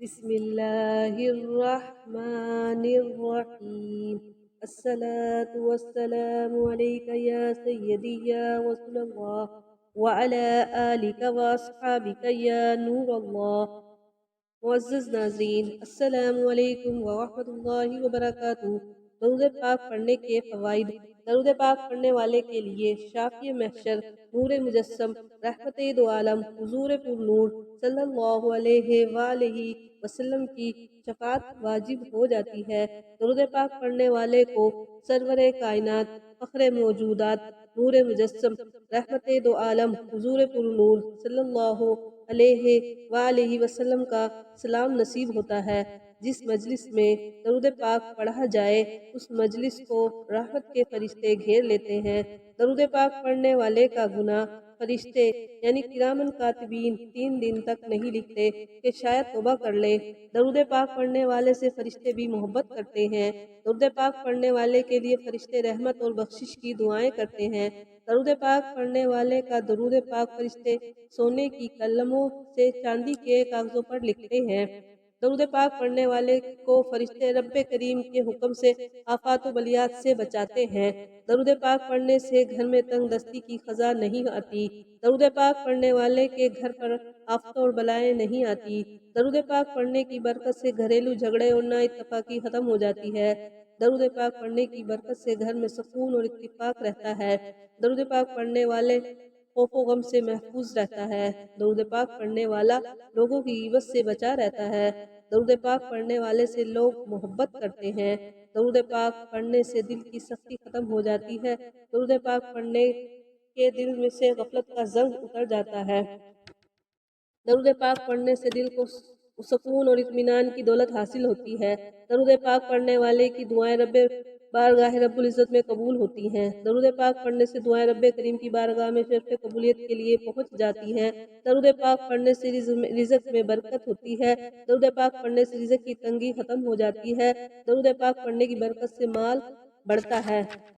بسم الله الرحمن الرحيم. الصلاة والسلام عليك يا سيدي يا رسول الله وعلى آلك وأصحابك يا نور الله. معزز ناظرین، السلام علیکم ورحمۃ اللہ وبرکاتہ۔ درود پاک پڑھنے کے فوائد۔ درود پاک پڑھنے والے کے لیے شافی محشر، نور مجسم، رحمت دو عالم، حضور پر نور صلی اللہ علیہ وآلہ وسلم کی شفاعت واجب ہو جاتی ہے۔ درود پاک پڑھنے والے کو سرور کائنات، فخر موجودات، نور مجسم، رحمت دو عالم، حضور پر نور صلی اللہ علیہ وآلہ وسلم کا سلام نصیب ہوتا ہے۔ جس مجلس میں درود پاک پڑھا جائے اس مجلس کو رحمت کے فرشتے گھیر لیتے ہیں۔ درود پاک پڑھنے والے کا گناہ فرشتے یعنی کرامن کاتبین 3 دن تک نہیں لکھتے کہ شاید توبہ کر لے۔ درود پاک پڑھنے والے سے فرشتے بھی محبت کرتے ہیں۔ درود پاک پڑھنے والے کے لیے فرشتے رحمت اور بخشش کی دعائیں کرتے ہیں۔ درود پاک پڑھنے والے کا درود پاک فرشتے سونے کی قلموں سے چاندی کے کاغذوں پر لکھتے ہیں۔ درود پاک پڑھنے والے کو فرشتے رب کریم کے حکم سے آفات و بلیات سے بچاتے ہیں۔ درود پاک پڑھنے سے گھر میں تنگ دستی کی خزاں نہیں آتی۔ درود پاک پڑھنے والے کے گھر پر آفتیں اور بلائیں نہیں آتی۔ درود پاک پڑھنے کی برکت سے گھریلو جھگڑے اور نا اتفاقی ختم ہو جاتی ہے۔ درود پاک پڑھنے کی برکت سے گھر میں سکون اور اتفاق رہتا ہے۔ درود پاک پڑھنے والے خوف و غم سے محفوظ رہتا ہے۔ درود پاک پڑھنے والا لوگوں کی غیبت سے بچا رہتا ہے۔ درود پاک پڑھنے والے سے لوگ محبت کرتے ہیں۔ درود پاک پڑھنے سے دل کی سختی ختم ہو جاتی ہے۔ درود پاک پڑھنے کے دل میں سے غفلت کا زنگ اتر جاتا ہے۔ درود پاک پڑھنے سے دل کو سکون اور اطمینان کی دولت حاصل ہوتی ہے۔ درود پاک پڑھنے والے کی دعائیں بارگاہ رب العزت میں قبول ہوتی ہیں۔ درود پاک پڑھنے سے دعائیں رب کریم کی بارگاہ میں شرف قبولیت کے لیے پہنچ جاتی ہیں۔ درود پاک پڑھنے سے رزق میں برکت ہوتی ہے۔ درود پاک پڑھنے سے رزق کی تنگی ختم ہو جاتی ہے۔ درود پاک پڑھنے کی برکت سے مال بڑھتا ہے۔